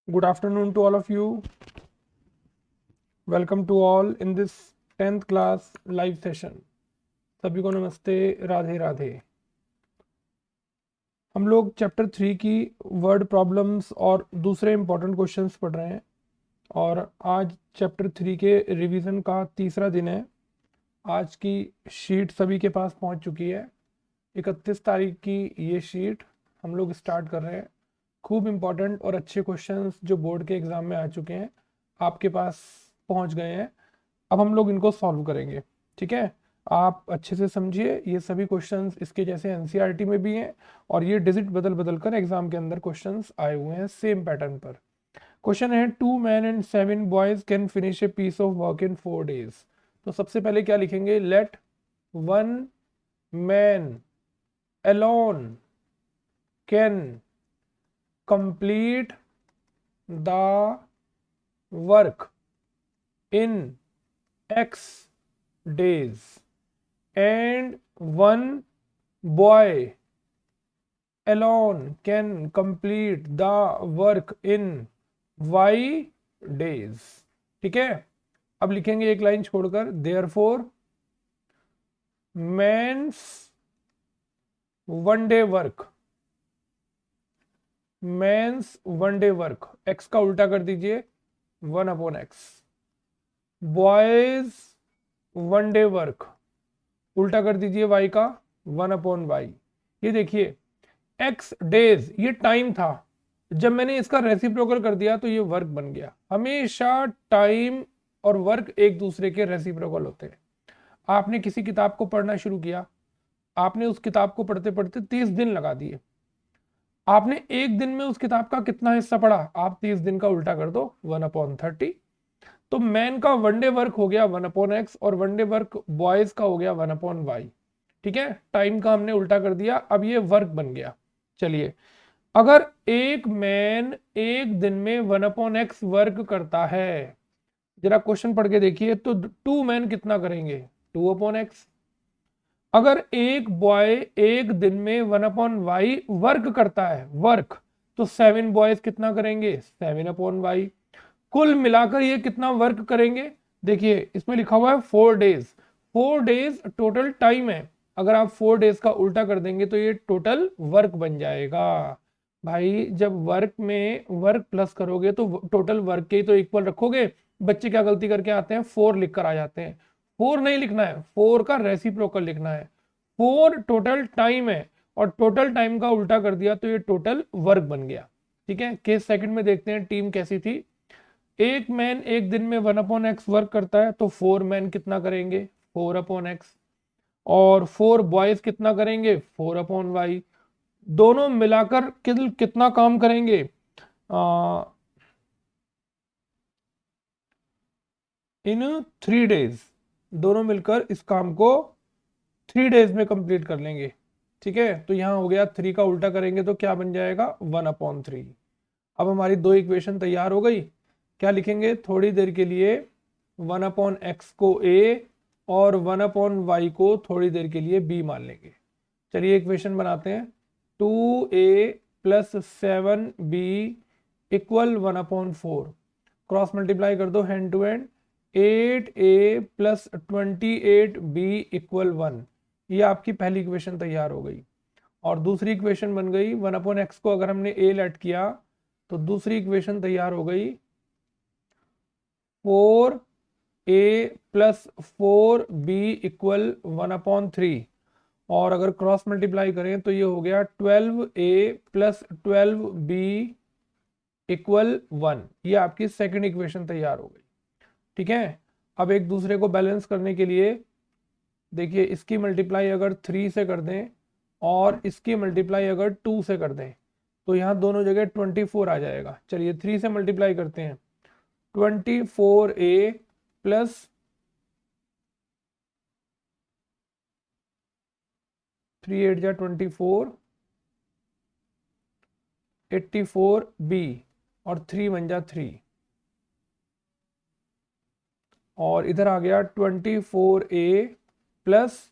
Good afternoon to all of you. Welcome to all in this 10th class live session. सभी को नमस्ते, राधे राधे। हम लोग चैप्टर 3 की वर्ड प्रॉब्लम्स और दूसरे इंपॉर्टेंट क्वेश्चंस पढ़ रहे हैं और आज चैप्टर 3 के रिवीजन का तीसरा दिन है। आज की शीट सभी के पास पहुंच चुकी है। 31 तारीख की ये शीट हम लोग स्टार्ट कर रहे हैं। खूब इम्पॉर्टेंट और अच्छे क्वेश्चंस जो बोर्ड के एग्ज़ाम में आ चुके हैं आपके पास पहुंच गए हैं। अब हम लोग इनको सॉल्व करेंगे, ठीक है। आप अच्छे से समझिए, ये सभी क्वेश्चंस इसके जैसे एनसीईआरटी में भी हैं और ये डिजिट बदल बदल कर एग्जाम के अंदर क्वेश्चंस आए हुए हैं सेम पैटर्न पर। क्वेश्चन है 2 men and 7 boys can finish a piece of work in 4 days। तो सबसे पहले क्या लिखेंगे, let 1 man alone can complete the work in X days and 1 boy alone can complete the work in Y days। ठीक है, अब लिखेंगे एक लाइन छोड़कर, therefore man's one day work, man's one day work, x का उल्टा कर दीजिए 1/x, boys one day work उल्टा कर दीजिए y का 1/y। ये देखिए x डेज ये टाइम था, जब मैंने इसका रेसिप्रोकल कर दिया तो ये वर्क बन गया। हमेशा टाइम और वर्क एक दूसरे के रेसिप्रोकल होते हैं। आपने किसी किताब को पढ़ना शुरू किया, आपने उस किताब को पढ़ते पढ़ते 30 दिन लगा दिए। आपने एक दिन में उस किताब का कितना हिस्सा पढ़ा, आप 30 दिन का उल्टा कर दो 1/30। तो मैन का वन डे वर्क हो गया 1/x और वन डे वर्क बॉयज का हो गया 1/y। ठीक है, टाइम का हमने उल्टा कर दिया, अब ये वर्क बन गया। चलिए, अगर एक मैन एक दिन में 1/x वर्क करता है, जरा क्वेश्चन पढ़ के देखिए, तो 2 मैन कितना करेंगे 2/x। अगर एक बॉय एक दिन में 1/y वर्क करता है वर्क, तो 7 बॉयज कितना करेंगे 7/y। कुल मिलाकर ये कितना वर्क करेंगे, देखिए इसमें लिखा हुआ है 4 डेज। 4 डेज टोटल टाइम है, अगर आप 4 डेज का उल्टा कर देंगे तो ये टोटल वर्क बन जाएगा। भाई जब वर्क में वर्क प्लस करोगे तो टोटल वर्क के ही तो इक्वल रखोगे। बच्चे क्या गलती करके आते हैं, 4 लिख कर आ जाते हैं। 4 नहीं लिखना है, 4 का रेसिप्रोकल लिखना है। 4 टोटल टाइम है और टोटल टाइम का उल्टा कर दिया तो ये टोटल वर्क बन गया। ठीक है, केस सेकंड में देखते हैं टीम कैसी थी। एक मैन एक दिन में 1/x वर्क करता है, तो 4 मैन कितना करेंगे 4/x और 4 बॉयज कितना करेंगे 4/y। दोनों मिलाकर कितना काम करेंगे, इन 3 डेज। दोनों मिलकर इस काम को 3 डेज में कंप्लीट कर लेंगे। ठीक है, तो यहां हो गया 3 का उल्टा करेंगे तो क्या बन जाएगा 1/3। अब हमारी दो इक्वेशन तैयार हो गई। क्या लिखेंगे, थोड़ी देर के लिए 1/x को a और 1/y को थोड़ी देर के लिए b मान लेंगे। चलिए इक्वेशन बनाते हैं, 2a + 7b = 1/4। क्रॉस मल्टीप्लाई कर दो hand to hand, 8a + 28b = 1। ये आपकी पहली इक्वेशन तैयार हो गई। और दूसरी इक्वेशन बन गई, 1/x को अगर हमने a लेट किया तो दूसरी इक्वेशन तैयार हो गई 4a + 4b = 1/3। और अगर क्रॉस मल्टीप्लाई करें तो ये हो गया 12a + 12b = 1। ये आपकी सेकंड इक्वेशन तैयार हो गई। ठीक है, अब एक दूसरे को बैलेंस करने के लिए देखिए, इसकी मल्टीप्लाई अगर 3 से कर दें और इसकी मल्टीप्लाई अगर 2 से कर दें तो यहाँ दोनों जगह 24 आ जाएगा। चलिए 3 से मल्टीप्लाई करते हैं, 24a + 3 8 जा 24, 84b और 3 1 जा 3 और इधर आ गया 24a +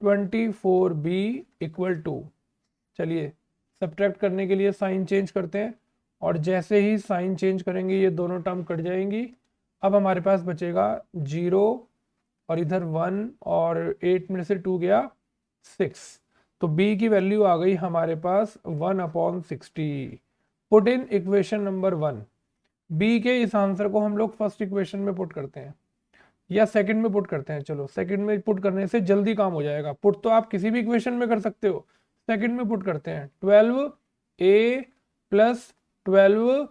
24b = 2। चलिए सब्ट्रैक्ट करने के लिए साइन चेंज करते हैं, और जैसे ही साइन चेंज करेंगे ये दोनों टर्म कट जाएंगी। अब हमारे पास बचेगा 0 और इधर 1 और 8 में से 2 गया 6। तो b की वैल्यू आ गई हमारे पास 1/60। Put in equation number 1। b के इस आंसर को हम लोग फर्स्ट इक्वेशन में पुट करते हैं या सेकंड में पुट करते हैं। चलो सेकंड में पुट करने से जल्दी काम हो जाएगा। पुट तो आप किसी भी इक्वेशन में कर सकते हो, सेकंड में पुट करते हैं। 12a प्लस 12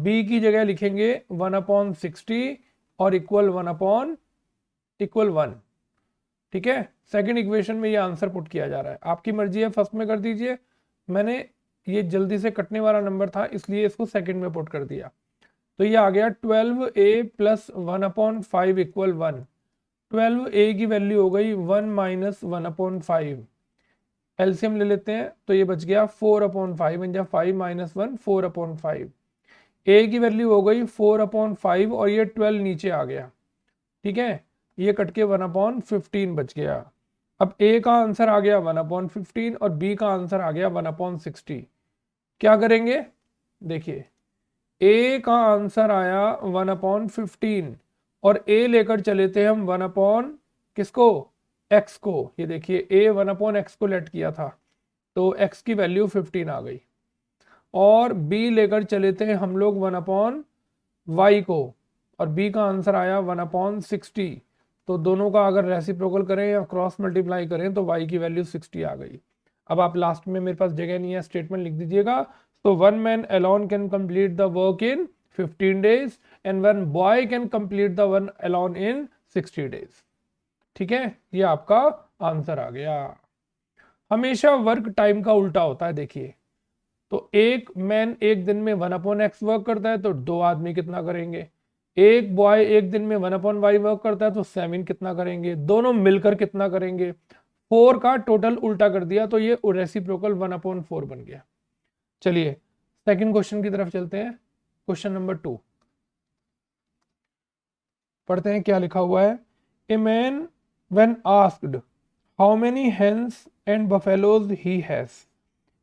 b की जगह लिखेंगे 1/60 और इक्वल 1/1। ठीक है, सेकंड इक्वेशन में ये आंसर पुट किया जा रहा है। आपकी मर्जी है, फर्स्ट में कर दीजिए। मैंने ये जल्दी से कटने वाला नंबर था इसलिए इसको सेकंड में पुट कर दिया। तो ये आ गया 12a प्लस 1/5 इक्वल 1। 12a की वैल्यू हो गई 1 माइनस 1/5। एलसीएम ले लेते हैं तो ये बच गया 4/5 5 माइनस 1 4/5। a की वैल्यू हो गई 4/5 और ये 12 नीचे आ गया। ठीक है, ये कट के 1/15 बच गया। अब a का आंसर आ गया 1/15 और b का आंसर आ गया 1/60। क्या करेंगे, देखिए a का आंसर आया 1/15 और a लेकर चले थे हम 1/ किसको, x को। ये देखिए a 1/x को लेट किया था तो x की वैल्यू 15 आ गई। और b लेकर चले थे हम लोग 1/y को और b का आंसर आया 1/60। तो दोनों का अगर रेसिप्रोकल करें या क्रॉस मल्टीप्लाई करें तो y की वैल्यू 60 आ गई। अब आप लास्ट में, मेरे पास जगह नहीं है, स्टेटमेंट लिख दीजिएगा। तो 1 man alone can complete the work in 15 days and 1 boy can complete the one alone in 60 days। ठीक है, ये आपका आंसर आ गया। हमेशा वर्क टाइम का उल्टा होता है। देखिए तो एक मैन एक दिन में 1/x वर्क करता है तो 2 आदमी कितना करेंगे। एक बॉय एक दिन में 1/y वर्क करता है तो 7 कितना करेंगे, दोनों मिलकर कितना करेंगे। 4 का टोटल उल्टा कर दिया तो ये रेसिप्रोकल 1/4 बन गया। चलिए सेकंड क्वेश्चन की तरफ चलते हैं। क्वेश्चन नंबर 2 पढ़ते हैं, क्या लिखा हुआ है। A man when asked how many hens and buffaloes he has,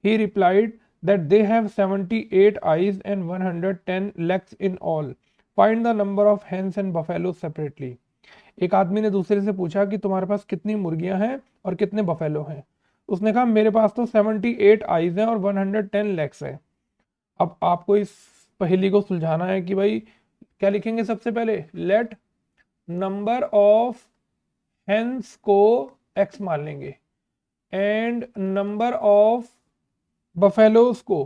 he replied that they have 78 eyes and 110 legs in all. Find the number of hens and buffaloes separately. एक आदमी ने दूसरे से पूछा कि तुम्हारे पास कितनी मुर्गियां हैं और कितने बफेलो हैं। उसने कहा मेरे पास तो 78 आईज हैं और 110 लेग्स हैं। अब आपको इस पहेली को सुलझाना है कि भाई क्या लिखेंगे। सबसे पहले लेट नंबर ऑफ हेन्स को x मान लेंगे एंड नंबर ऑफ बफेलोज को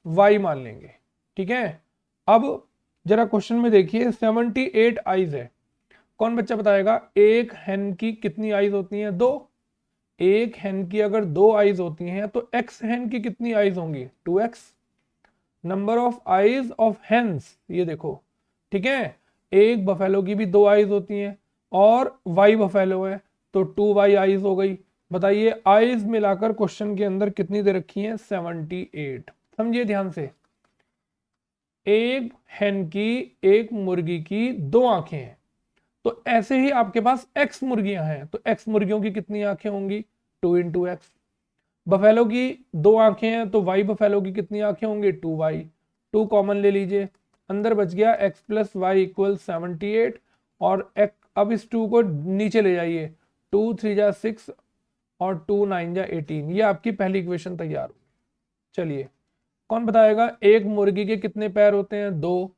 y मान लेंगे। ठीक है, अब जरा क्वेश्चन में देखिए 78 आईज है। कौन बच्चा बताएगा एक हेन की कितनी आईज होती हैं, 2। एक हेन की अगर 2 आईज होती हैं तो x हेन की कितनी आईज होंगी, 2x। Number of eyes of hens, ये देखो। ठीक है, एक बफेलो की भी 2 आईज होती हैं और y बफेलो है तो 2y आईज हो गई। बताइए आईज मिलाकर क्वेश्चन के अंदर कितनी दे रखी है, 78। समझिए ध्यान से, एक हेन की, एक मुर्गी की 2 आंखें हैं तो ऐसे ही आपके पास x मुर्गियां हैं तो x मुर्गियों की कितनी आंखें होंगी, 2 × x। बफेलो की 2 आंखें हैं तो y बफेलो की कितनी आंखें होंगी, 2y। 2 कॉमन ले लीजिए, अंदर बच गया x + y = 78 और अब इस 2 को नीचे ले जाइए, 2 × 3 = 6 और 2 × 9 = 18। ये आपकी पहली इक्वेशन तैयार हो। चलिए कौन बताएगा एक मुर्गी के कितने पैर होते हैं, 2।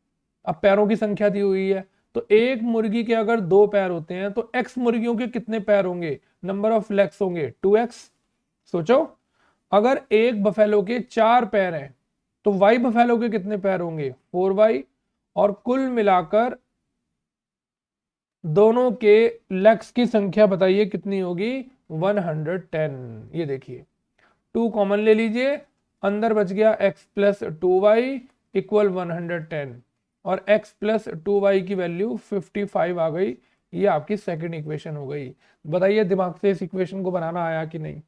अब पैरों की संख्या दी हुई है तो एक मुर्गी के अगर 2 पैर होते हैं तो x मुर्गियों के कितने पैर होंगे, नंबर ऑफ लेग्स होंगे, 2x। सोचो अगर एक बफेलो के 4 पैर हैं तो y बफेलो के कितने पैर होंगे, 4y। और कुल मिलाकर दोनों के लेग्स की संख्या बताइए कितनी होगी, 110। ये देखिए 2 कॉमन ले लीजिए, अंदर बच गया x + 2y = 110 और x + 2y की वैल्यू 55 आ गई। ये आपकी सेकंड इक्वेशन हो गई। बताइए दिमाग से इस इक्वेशन को बनाना आया कि नहीं।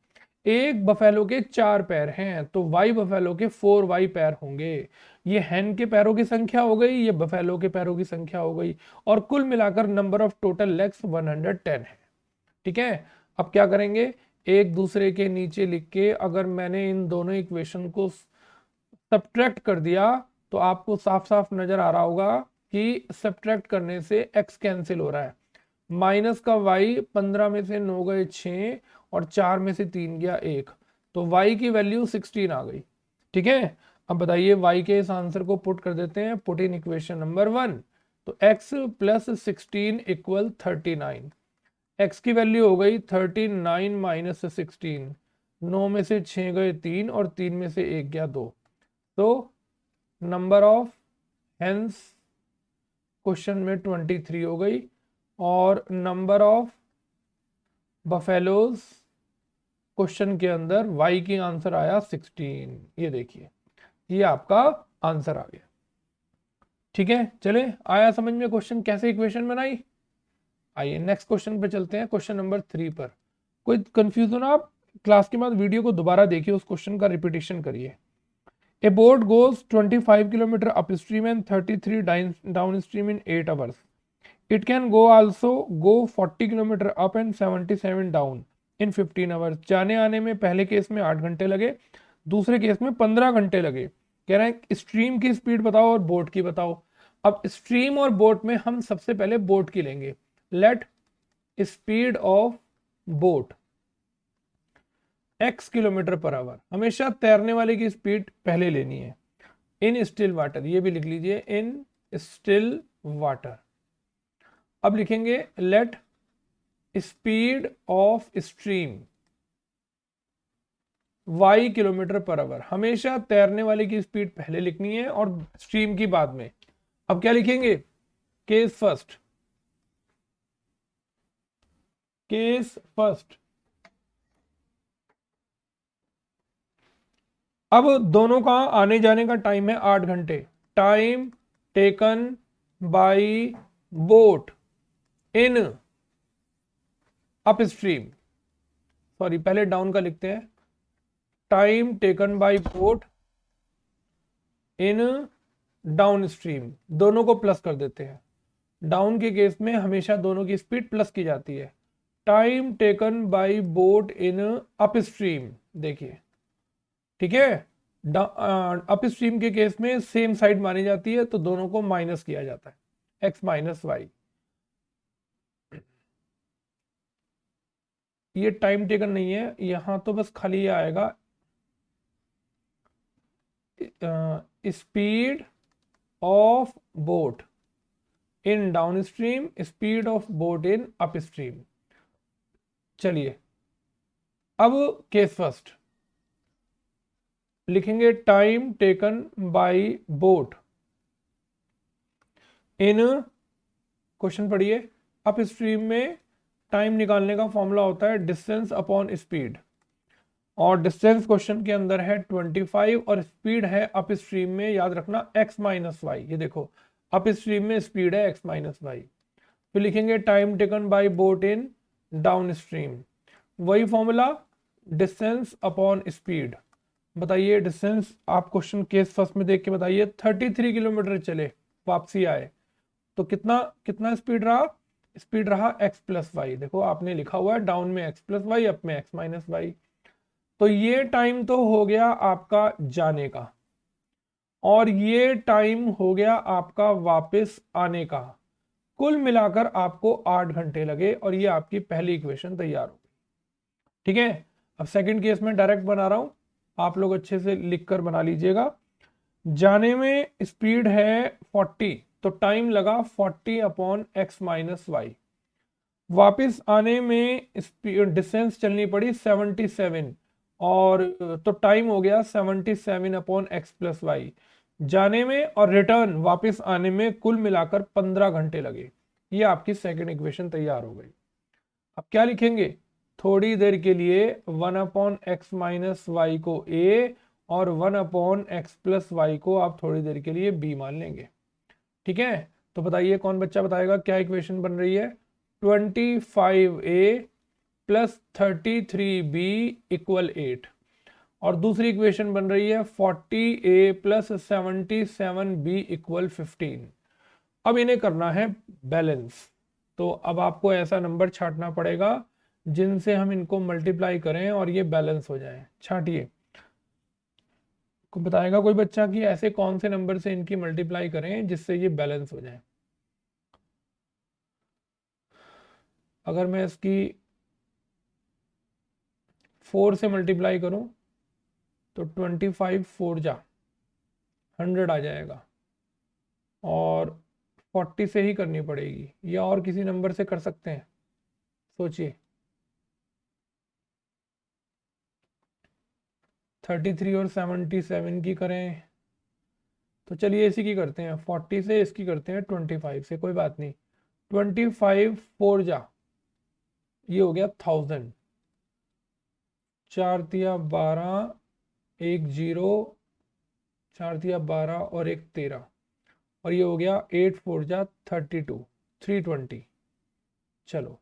एक बफेलो के 4 पैर हैं तो y बफेलो के 4y पैर होंगे। ये हेन के पैरों की संख्या हो गई, ये बफेलो के पैरों की संख्या हो गई और कुल मिलाकर नंबर ऑफ टोटल लेग्स 110 है। ठीक है, अब क्या करेंगे, एक दूसरे के नीचे लिख के अगर मैंने इन दोनों इक्वेशन को सब्ट्रैक्ट कर दिया तो आपको साफ साफ नजर आ रहा होगा कि सब्ट्रैक्ट करने से x कैंसिल हो रहा है। माइनस का y, 15 में से 9 गए 6 और 4 में से 3 गया 1, तो y की वैल्यू 16 आ गई। ठीक है, अब बताइए y के इस आंसर को पुट कर देते हैं, पुट इन इक्वेशन नंबर 1, तो x प्लस 16 इक्वल 39। x की वैल्यू हो गई 39 माइनस 16, 9 में से 6 गए 3 और 3 में से 1 गया 2, तो नंबर ऑफ हेंस क्वेश्चन में 23 हो गई और नंबर ऑफ बफेलोज क्वेश्चन के अंदर y की आंसर आया 16। ये देखिए, ये आपका आंसर आ गया। ठीक है, चले आया समझ में क्वेश्चन कैसे इक्वेशन बनाई। आइए नेक्स्ट क्वेश्चन पे चलते हैं, क्वेश्चन नंबर 3 पर। कोई कंफ्यूज हो ना, आप क्लास के बाद वीडियो को दोबारा देखिए, उस क्वेश्चन का रिपीटेशन करिए। A boat goes 25 kilometer upstream and 33 downstream in 8 hours. It can go 40 kilometer up and 77 down in 15 hours. जाने आने में पहले केस में 8 घंटे लगे, दूसरे केस में 15 घंटे लगे। कह रहे हैं स्ट्रीम की स्पीड बताओ और बोट की बताओ। अब स्ट्रीम और बोट में हम सबसे पहले बोट की लेंगे। Let speed of boat x kilometre per hour, हमेशा तैरने वाले की स्पीड पहले लेनी है। इन स्टिल वाटर, ये भी लिख लीजिए, इन स्टिल वाटर। अब लिखेंगे let speed of stream y kilometre per hour, हमेशा तैरने वाले की स्पीड पहले लिखनी है और स्ट्रीम की बाद में। अब क्या लिखेंगे, केस फर्स्ट, केस फर्स्ट। अब दोनों का आने जाने का टाइम है 8 घंटे। Time taken by boat in upstream, sorry पहले डाउन का लिखते हैं, time taken by boat in down stream, दोनों को प्लस कर देते हैं। डाउन के केस में हमेशा दोनों की स्पीड प्लस की जाती है। Time taken by boat in upstream, देखिए ठीक है, अप स्ट्रीम के केस में सेम साइड मानी जाती है तो दोनों को माइनस किया जाता है, x माइनस वाई। ये टाइम टेकन नहीं है, यहां तो बस खाली ये आएगा speed of boat in down stream, speed of boat in up stream. चलिए अब केस फर्स्ट लिखेंगे, time taken by boat in, question पढ़िए, अप स्ट्रीम में टाइम निकालने का फॉर्मूला होता है डिस्टेंस अपॉन स्पीड, और डिस्टेंस क्वेश्चन के अंदर है 25 और स्पीड है अप स्ट्रीम में, याद रखना x माइनस वाई। ये देखो अप स्ट्रीम में स्पीड है x माइनस वाई। फिर लिखेंगे time taken by boat in down stream, वही फॉर्मूला डिस्टेंस अपॉन स्पीड। बताइए डिस्टेंस, आप क्वेश्चन केस फर्स्ट में देख के बताइए, 33 किलोमीटर चले वापसी आए तो कितना कितना स्पीड रहा, स्पीड रहा x प्लस वाई। देखो आपने लिखा हुआ है डाउन में x प्लस वाई, अप में x माइनस वाई। तो ये टाइम तो हो गया आपका जाने का और ये टाइम हो गया आपका वापस आने का। कुल मिलाकर आपको 8 घंटे लगे और ये आपकी पहली इक्वेशन तैयार हो गई। ठीक है, अब सेकंड केस में डायरेक्ट बना रहा हूं, आप लोग अच्छे से लिखकर बना लीजिएगा। जाने में स्पीड है 40 तो टाइम लगा 40 अपॉन x माइनस वाई। वापिस आने में डिस्टेंस चलनी पड़ी 77 और तो टाइम हो गया 77 अपॉन x प्लस वाई। जाने में और रिटर्न वापस आने में कुल मिलाकर 15 घंटे लगे। ये आपकी सेकंड इक्वेशन तैयार हो गई। अब क्या लिखेंगे, थोड़ी देर के लिए 1 अपॉन एक्स माइनस वाई को a और 1 अपॉन एक्स प्लस वाई को आप थोड़ी देर के लिए b मान लेंगे। ठीक है, तो बताइए कौन बच्चा बताएगा क्या इक्वेशन बन रही है, 25a प्लस 33b इक्वल 8 और दूसरी इक्वेशन बन रही है 40a प्लस 77b इक्वल 15। अब इन्हें करना है बैलेंस, तो अब आपको ऐसा नंबर छांटना पड़ेगा जिनसे हम इनको मल्टीप्लाई करें और ये बैलेंस हो जाए। छांटिए, को बताएगा कोई बच्चा कि ऐसे कौन से नंबर से इनकी मल्टीप्लाई करें जिससे ये बैलेंस हो जाए। अगर मैं इसकी 4 से मल्टीप्लाई करूं तो 25 4 जा 100 आ जाएगा, और 40 से ही करनी पड़ेगी या और किसी नंबर से कर सकते हैं, सोचिए। 33 और 77 की करें तो चलिए इसी की करते हैं, 40 से इसकी करते हैं 25 से, कोई बात नहीं। 25 4 जा, ये हो गया 1000, 4 तिया 12, 1 0, 4 तिया 12 और 1 13, और ये हो गया 8 4 जा 32, 320। चलो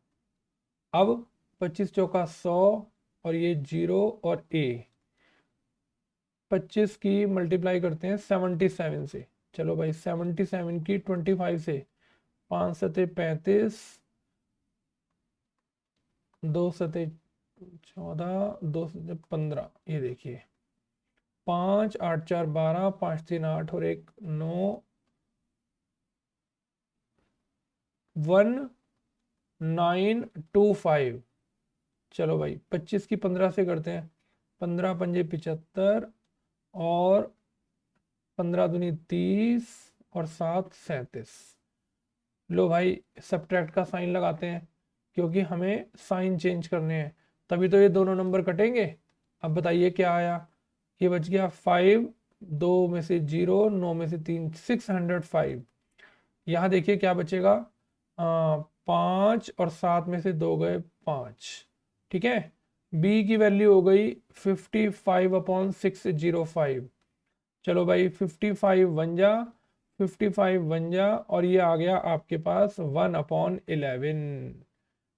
अब 25 चौका 100, और ये 0 और a, 25 की मल्टीप्लाई करते हैं 77 से। चलो भाई 77 की 25 से, 5 सते 35, 2 सते 14, 2 सते 15, ये देखिए 5 8 4 12, 5 3 8 और 1 9, 1925। चलो भाई 25 की 15 से करते हैं, 15 पंजे 75, और 15 दूनी 30, और 7 37। लो भाई सब्ट्रैक्ट का साइन लगाते हैं, क्योंकि हमें साइन चेंज करने हैं, तभी तो ये दोनों नंबर कटेंगे। अब बताइए क्या आया, ये बच गया 5, 2 में से 0, 9 में से 3, 605। यहाँ देखिए क्या बचेगा, 5 और 7 में से 2 गए 5, ठीक है। b की वैल्यू हो गई 55/605। चलो भाई 55 वन जा, 55 वन जा, और ये आ गया आपके पास 1/11,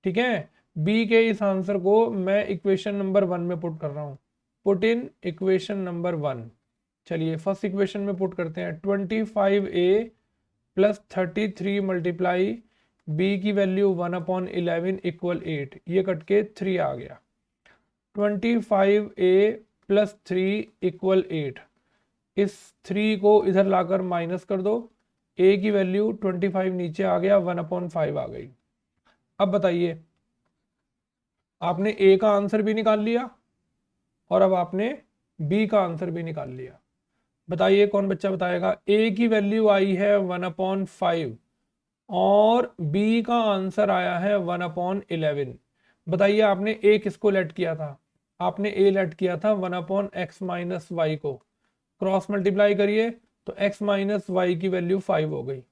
ठीक है। बी के इस आंसर को मैं इक्वेशन नंबर 1 में पुट कर रहा हूँ, पुट इन इक्वेशन नंबर 1। चलिए फर्स्ट इक्वेशन में पुट करते हैं, 25a प्लस 33 मल्टीप्लाई b की वैल्यू 1/11 इक्वल 8, ये कट के 3 आ गया। 25a प्लस 3 इक्वल 8, इस 3 को इधर लाकर माइनस कर दो, a की वैल्यू 25 नीचे आ गया, 1/5 आ गई। अब बताइए, आपने a का आंसर भी निकाल लिया और अब आपने b का आंसर भी निकाल लिया। बताइए कौन बच्चा बताएगा, a की वैल्यू आई है 1/5 और b का आंसर आया है 1/11। बताइए आपने a किसको लेट किया था, आपने a लेट किया था 1/x माइनस वाई को, क्रॉस मल्टीप्लाई करिए तो x माइनस वाई की वैल्यू 5 हो गई।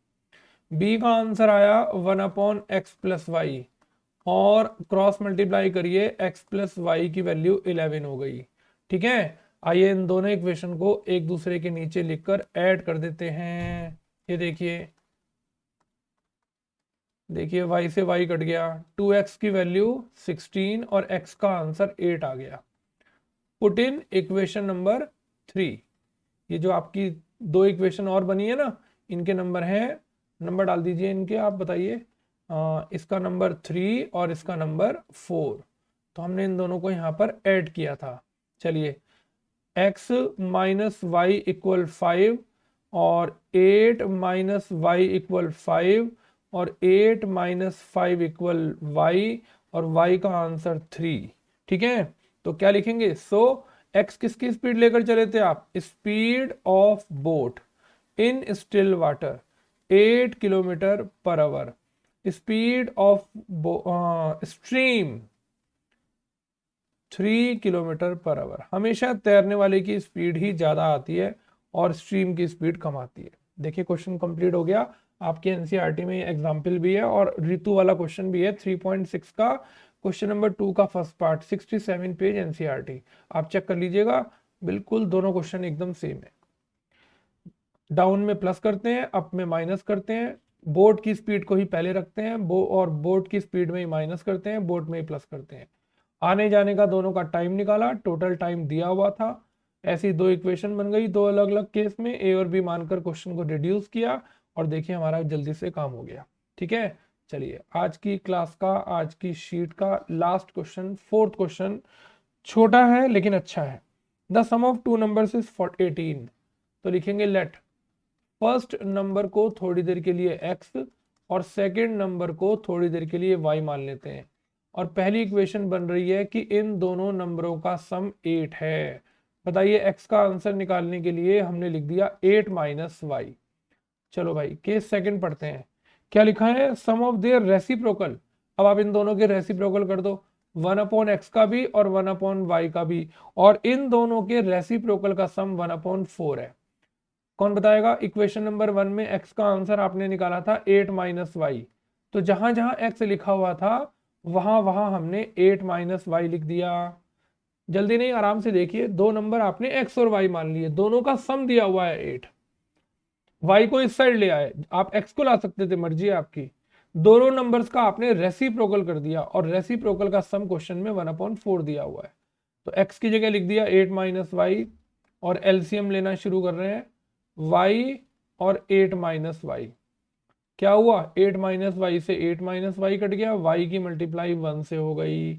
b का आंसर आया 1/x प्लस वाई, और क्रॉस मल्टीप्लाई करिए x प्लस वाई की वैल्यू 11 हो गई, ठीक है। आइए इन दोनों इक्वेशन को एक दूसरे के नीचे लिखकर ऐड कर देते हैं। ये देखिए देखिए y से y कट गया, 2x की वैल्यू 16 और x का आंसर 8 आ गया। Put in equation number 3। ये जो आपकी दो इक्वेशन और बनी है ना, इनके नंबर हैं, नंबर डाल दीजिए इनके, आप बताइए। इसका नंबर 3 और इसका नंबर 4, तो हमने इन दोनों को यहाँ पर ऐड किया था। चलिए x माइनस वाई इक्वल 5 और 8 माइनस वाई इक्वल 5 और 8 माइनस 5 इक्वल y, और y का आंसर 3, ठीक है। तो क्या लिखेंगे, x किसकी स्पीड लेकर चले थे आप, speed of boat in still water 8 kilometre per hour, speed of stream 3 kilometre per hour. हमेशा तैरने वाले की स्पीड ही ज्यादा आती है और स्ट्रीम की स्पीड कम आती है। देखिए क्वेश्चन कंप्लीट हो गया, आपके एनसीईआरटी में एग्जाम्पल भी है और ऋतु वाला क्वेश्चन भी है, 3.6 का क्वेश्चन नंबर 2 का फर्स्ट पार्ट, 67 पेज एनसीईआरटी, आप चेक कर लीजिएगा। बिल्कुल दोनों क्वेश्चन एकदम सेम है। डाउन में प्लस करते हैं, अप में माइनस करते हैं, बोट की स्पीड को ही पहले रखते हैं, और बोट की स्पीड में ही माइनस करते हैं, बोट में ही प्लस करते हैं। आने जाने का दोनों का टाइम निकाला, टोटल टाइम दिया हुआ था। ऐसी दो इक्वेशन बन गई, दो अलग अलग केस में, ए और बी मानकर क्वेश्चन को रिड्यूस किया, और देखिए हमारा जल्दी से काम हो गया, ठीक है। चलिए आज की क्लास का, आज की शीट का लास्ट क्वेश्चन, फोर्थ क्वेश्चन, छोटा है लेकिन अच्छा है। The sum of two numbers is 18। तो लिखेंगे लेट फर्स्ट नंबर को थोड़ी देर के लिए x और सेकंड नंबर को थोड़ी देर के लिए y मान लेते हैं, और पहली इक्वेशन बन रही है कि इन दोनों नंबरों का सम 8 है। बताइए x का आंसर निकालने के लिए हमने लिख दिया 8 माइनस वाई। चलो भाई केस सेकंड पढ़ते हैं। क्या लिखा है? सम ऑफ देयर रेसिप्रोकल। अब आप इन दोनों के रेसिप्रोकल कर दो, 1/x का भी और 1/y का भी, और इन दोनों के रेसिप्रोकल का सम 1/4 है। कौन बताएगा? इक्वेशन नंबर 1 में x का आंसर आपने निकाला था 8 माइनस वाई, तो जहां जहां x लिखा हुआ था वहां वहां हमने 8 माइनस वाई लिख दिया। जल्दी नहीं, आराम से देखिए, दो नंबर आपने x और y मान लिए, दोनों का सम दिया हुआ है 8। y को इस साइड ले आए, आप x को ला सकते थे, मर्जी है आपकी। दोनों नंबर्स का आपने रेसिप्रोकल कर दिया, और रेसिप्रोकल का सम क्वेश्चन में 1/4 दिया हुआ है। तो x की जगह लिख दिया 8 माइनस वाई, और एलसीएम लेना शुरू कर रहे हैं, y और 8 माइनस वाई। क्या हुआ? 8 माइनस वाई से 8 माइनस वाई कट गया, y की मल्टीप्लाई 1 से हो गई,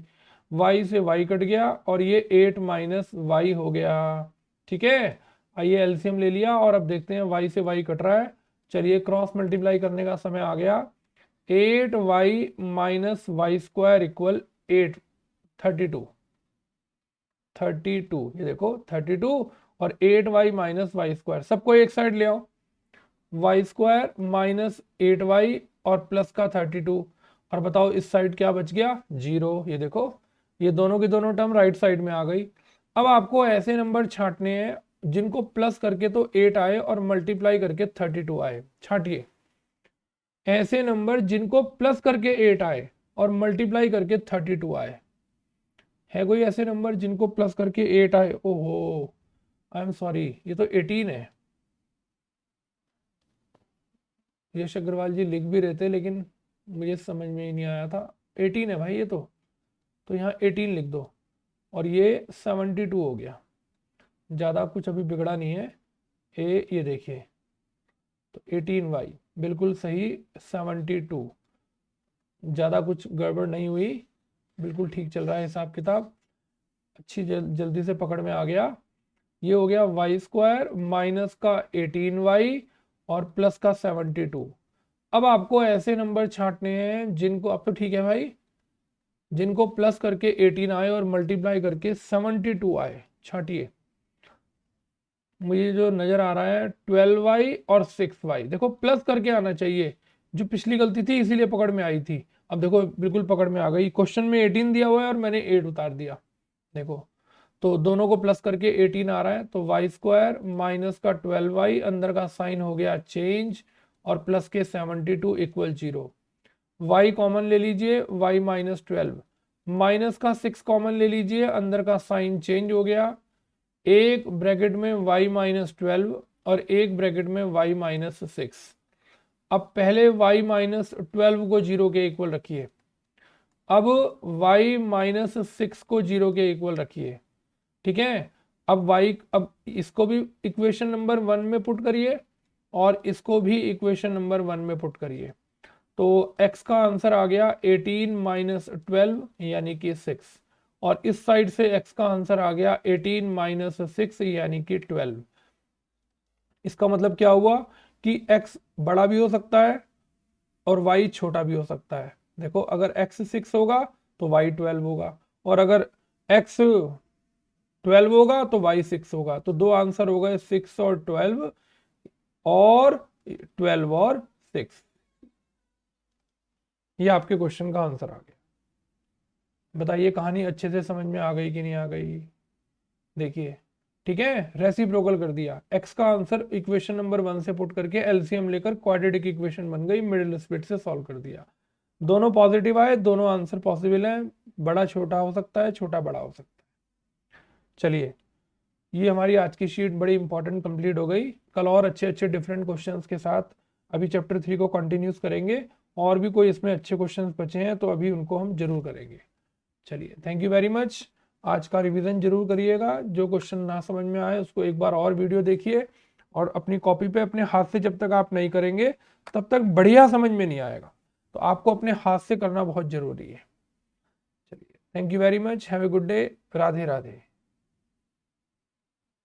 y से y कट गया, और ये 8 माइनस वाई हो गया। ठीक है, आइए एलसीएम ले लिया, और अब देखते हैं y से y कट रहा है। चलिए क्रॉस मल्टीप्लाई करने का समय आ गया। 8y minus Y square equal 8, 32, ये देखो 32, और 8y माइनस वाई स्क्वायर, सबको एक साइड ले आओ, वाई स्क्वायर माइनस 8y और प्लस का 32, और बताओ इस साइड क्या बच गया? 0। ये देखो, ये दोनों की दोनों टर्म राइट साइड में आ गई। अब आपको ऐसे नंबर छांटने हैं जिनको प्लस करके तो 8 आए और मल्टीप्लाई करके 32 आए। छांटिए ऐसे नंबर जिनको प्लस करके 8 आए और मल्टीप्लाई करके 32 आए। है कोई ऐसे नंबर जिनको प्लस करके 8 आए? ओहो, आई एम सॉरी, ये तो 18 है। यश अग्रवाल जी लिख भी रहे थे लेकिन मुझे समझ में ही नहीं आया था। 18 है भाई ये तो यहाँ 18 लिख दो, और ये 72 हो गया। ज़्यादा कुछ अभी बिगड़ा नहीं है। ये देखिए, तो 18y बिल्कुल सही, 72, ज़्यादा कुछ गड़बड़ नहीं हुई, बिल्कुल ठीक चल रहा है हिसाब किताब, अच्छी जल्दी से पकड़ में आ गया। ये हो गया वाई स्क्वायर माइनस का 18y और प्लस का 72। अब आपको ऐसे नंबर छांटने हैं जिनको, अब तो ठीक है भाई, जिनको प्लस करके 18 आए और मल्टीप्लाई करके 72 आए। छांटिए, मुझे जो नजर आ रहा है 12y और 6y, देखो प्लस करके आना चाहिए, जो पिछली गलती थी इसीलिए पकड़ में आई थी। अब देखो बिल्कुल पकड़ में आ गई, क्वेश्चन में 18 दिया हुआ है और मैंने 8 उतार दिया। देखो, तो दोनों को प्लस करके 18 आ रहा है, तो वाई स्क्वायर माइनस का 12y, अंदर का साइन हो गया चेंज, और प्लस के 72 इक्वल 0। y कॉमन ले लीजिए, y माइनस 12, माइनस का 6 कॉमन ले लीजिए, अंदर का साइन चेंज हो गया, एक ब्रैकेट में y माइनस 12 और एक ब्रैकेट में y माइनस 6। अब पहले y माइनस 12 को 0 के इक्वल रखिए, अब y माइनस 6 को 0 के इक्वल रखिए। ठीक है, अब इसको भी इक्वेशन नंबर 1 में पुट करिए, और इसको भी इक्वेशन नंबर 1 में पुट करिए। तो x का आंसर आ गया 18 माइनस 12 यानी कि 6, और इस साइड से x का आंसर आ गया 18 माइनस 6 यानी कि 12। इसका मतलब क्या हुआ कि x बड़ा भी हो सकता है और y छोटा भी हो सकता है। देखो, अगर x 6 होगा तो y 12 होगा, और अगर x 12 होगा तो y 6 होगा। तो दो आंसर हो गए, 6 और 12, और 12 और 6। ये आपके क्वेश्चन का आंसर आ गया। बताइए कहानी अच्छे से समझ में आ गई कि नहीं आ गई? देखिए, ठीक है, रेसिप्रोकल कर दिया, x का आंसर इक्वेशन नंबर 1 से पुट करके एलसीएम लेकर क्वाड्रेटिक इक्वेशन बन गई, मिडिल स्प्लिट से सॉल्व कर दिया। दोनों पॉजिटिव आए, दोनों आंसर पॉसिबल है, बड़ा छोटा हो सकता है, छोटा बड़ा हो सकता है। चलिए, ये हमारी आज की शीट बड़ी इंपॉर्टेंट कंप्लीट हो गई। कल और अच्छे अच्छे डिफरेंट क्वेश्चंस के साथ अभी चैप्टर 3 को कंटिन्यूस करेंगे, और भी कोई इसमें अच्छे क्वेश्चंस बचे हैं तो अभी उनको हम जरूर करेंगे। चलिए, थैंक यू वेरी मच। आज का रिवीजन जरूर करिएगा, जो क्वेश्चन ना समझ में आए उसको एक बार और वीडियो देखिए, और अपनी कॉपी पे अपने हाथ से जब तक आप नहीं करेंगे तब तक बढ़िया समझ में नहीं आएगा। तो आपको अपने हाथ से करना बहुत जरूरी है। चलिए, thank you very much, have a good day, Radhe Radhe.